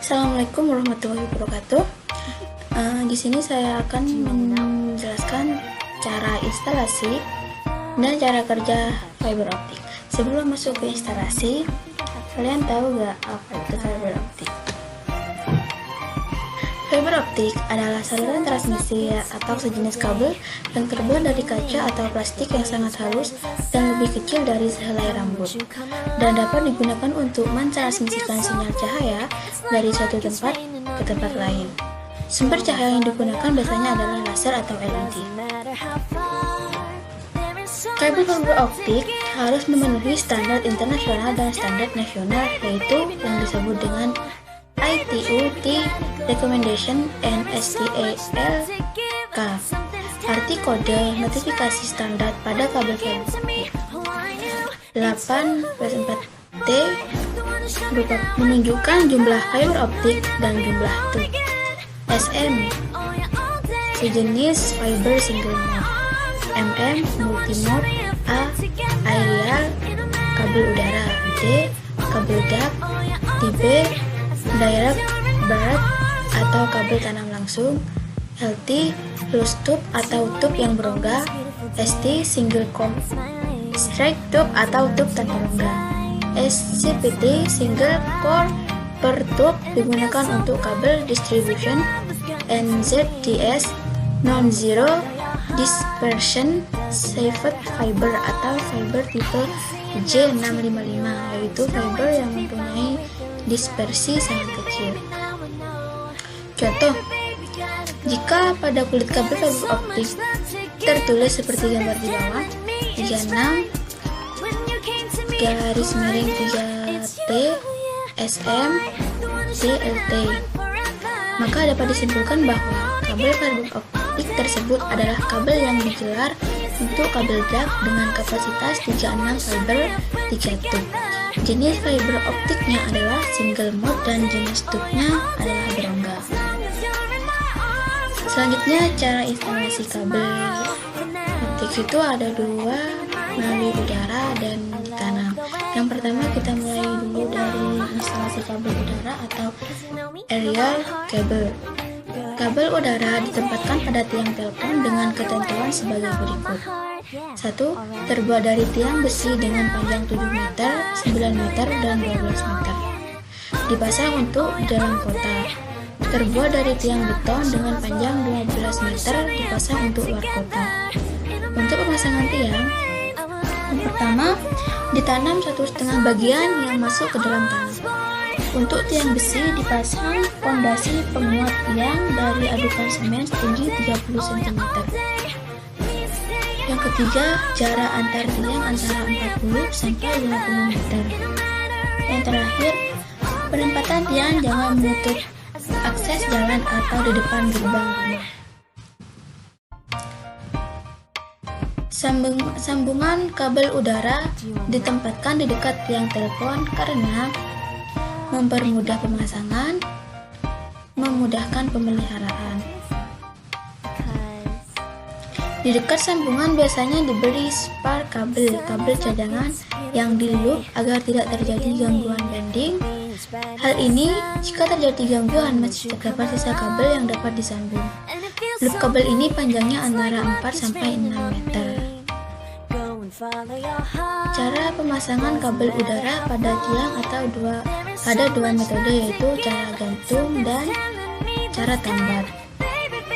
Assalamualaikum warahmatullahi wabarakatuh. Di sini saya akan menjelaskan cara instalasi dan cara kerja fiber optik. Sebelum masuk ke instalasi, kalian tahu gak apa itu fiber optik? Fiber optik adalah saluran transmisi atau sejenis kabel yang terbuat dari kaca atau plastik yang sangat halus dan lebih kecil dari sehelai rambut, dan dapat digunakan untuk mentransmisikan sinyal cahaya dari satu tempat ke tempat lain. Sumber cahaya yang digunakan biasanya adalah laser atau LED. Kabel fiber optik harus memenuhi standar internasional dan standar nasional, yaitu yang disebut dengan ITU T Recommendation and STALK, arti kode notifikasi standar pada kabel fiber optik 8/4T menunjukkan jumlah fiber optik dan jumlah tube. SM sejenis fiber single mode. MM multimode. A aerial kabel udara. D kabel duct. D direct bird atau kabel tanam langsung. LT loose tube atau tube yang berongga. ST single core straight tube atau tube tanpa rongga. SCPT single core per tube digunakan untuk kabel distribution. NZDS non-zero dispersion shaped fiber atau fiber tipe J655, yaitu fiber yang mempunyai dispersi sangat kecil. Contoh, jika pada kulit kabel fiber optik tertulis seperti gambar di bawah, 36 garis miring 3T SM DLT, maka dapat disimpulkan bahwa kabel fiber optik tersebut adalah kabel yang digelar untuk kabel duct dengan kapasitas 36 fiber 3 tube. Jenis fiber optiknya adalah single mode dan jenis tube-nya adalah berongga. Selanjutnya, cara instalasi kabel optik itu ada dua, melalui udara dan tanam. Yang pertama, kita mulai dulu dari instalasi kabel udara atau aerial cable. Kabel udara ditempatkan pada tiang telepon dengan ketentuan sebagai berikut. 1. Terbuat dari tiang besi dengan panjang 7 meter, 9 meter, dan 12 meter. Dipasang untuk dalam kota. Terbuat dari tiang beton dengan panjang 12 meter, dipasang untuk luar kota. Untuk pemasangan tiang, yang pertama, ditanam 1,5 bagian yang masuk ke dalam tanah. Untuk tiang besi dipasang fondasi penguat tiang dari adukan semen setinggi 30 cm. Yang ketiga, jarak antar tiang antara 40 sampai 50 meter. Yang terakhir, penempatan tiang jangan menutup akses jalan atau di depan gerbang rumah. Sambungan kabel udara ditempatkan di dekat tiang telepon karena mempermudah pemasangan, memudahkan pemeliharaan. Di dekat sambungan biasanya diberi spar kabel cadangan yang di loop agar tidak terjadi gangguan bending. Hal ini jika terjadi gangguan masih terdapat sisa kabel yang dapat disambung. Loop kabel ini panjangnya antara 4-6 meter. Cara pemasangan kabel udara pada tiang ada dua metode, yaitu cara gantung dan cara tambat.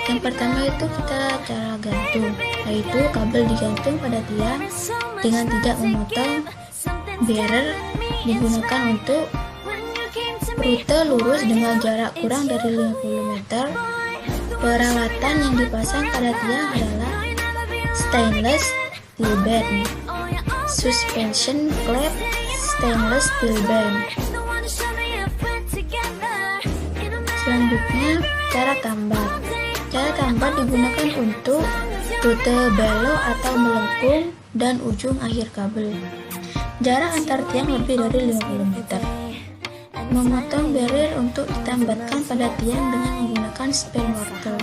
Yang pertama itu kita cara gantung, yaitu kabel digantung pada tiang dengan tidak memotong. Bearer digunakan untuk rute lurus dengan jarak kurang dari 50 meter. Peralatan yang dipasang pada tiang adalah stainless steel band, suspension clamp, stainless steel band. Selanjutnya, cara tambat. Cara tambat digunakan untuk rute belok atau melengkung dan ujung akhir kabel. Jarak antar tiang lebih dari 50 meter. Memotong barrier untuk ditambatkan pada tiang dengan menggunakan span wortel.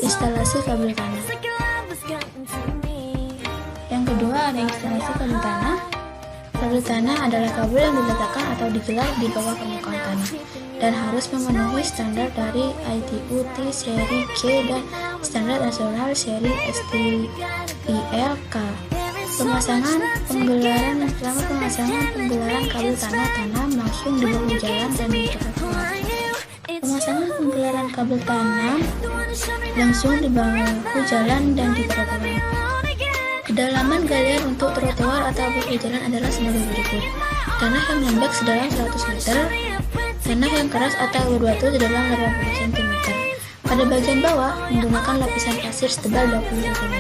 Instalasi kabel tanah. Yang kedua ada instalasi kabel tanah. Kabel tanah adalah kabel yang diletakkan atau digelar di bawah permukaan tanah dan harus memenuhi standar dari ITU T seri G dan standar nasional seri STIL-K. Penggelaran kabel tanam langsung di bahu jalan dan di trotoar. Pemasangan penggelaran kabel tanam langsung di bahu jalan dan di trotoar. Kedalaman galian untuk trotoar atau bahu jalan adalah sebagai berikut. Tanah yang lembek sedalam 100 meter, tanah yang keras atau berbatu sedalam 80 cm. Pada bagian bawah menggunakan lapisan pasir setebal 20 cm,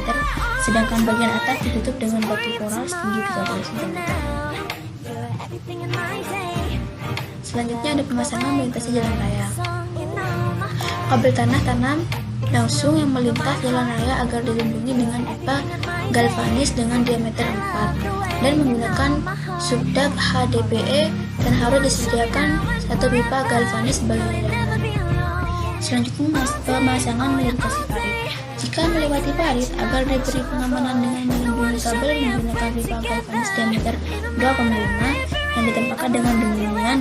sedangkan bagian atas ditutup dengan batu koral setinggi 30 cm. Selanjutnya ada pemasangan melintasi jalan raya. Kabel tanah tanam langsung yang melintas jalan raya agar dilindungi dengan pipa galvanis dengan diameter 4 dan menggunakan subdak HDPE dan harus disediakan satu pipa galvanis sebagai cadangan. Selanjutnya pemasangan melintasi parit. Jika melewati parit, agar diberi pengamanan dengan melindungi kabel menggunakan pipa galvanis diameter 2,5 yang ditempatkan dengan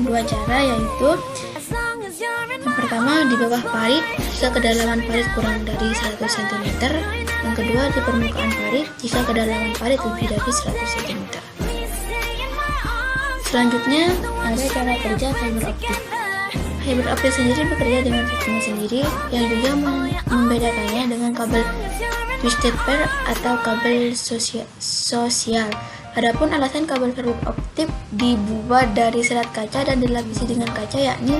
dua cara, yaitu yang pertama di bawah parit jika kedalaman parit kurang dari 100 cm, yang kedua di permukaan parit jika kedalaman parit lebih dari 100 cm. Selanjutnya ada cara kerja fiber optik. Fiber optik sendiri bekerja dengan sistemnya sendiri yang juga membedakannya dengan kabel twisted pair atau kabel sosial. Adapun alasan kabel fiber optik dibuat dari serat kaca dan dilapisi dengan kaca, yakni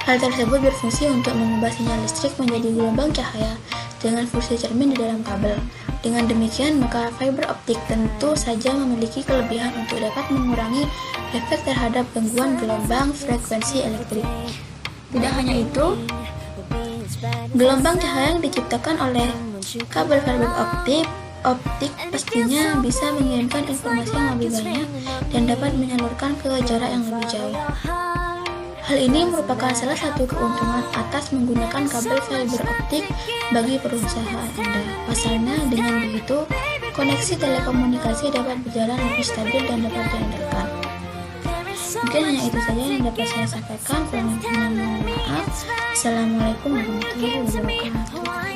hal tersebut berfungsi untuk mengubah sinyal listrik menjadi gelombang cahaya dengan fungsi cermin di dalam kabel. Dengan demikian, maka fiber optik tentu saja memiliki kelebihan untuk dapat mengurangi efek terhadap gangguan gelombang frekuensi elektrik. Tidak hanya itu, gelombang cahaya yang diciptakan oleh kabel fiber optik pastinya bisa mengirimkan informasi yang lebih banyak dan dapat menyalurkan ke jarak yang lebih jauh. Hal ini merupakan salah satu keuntungan atas menggunakan kabel fiber optik bagi perusahaan Anda. Pasalnya, dengan begitu, koneksi telekomunikasi dapat berjalan lebih stabil dan dapat diandalkan. Mungkin hanya itu saja yang dapat saya sampaikan. Kurang lebihnya mohon maaf. Assalamualaikum warahmatullahi wabarakatuh.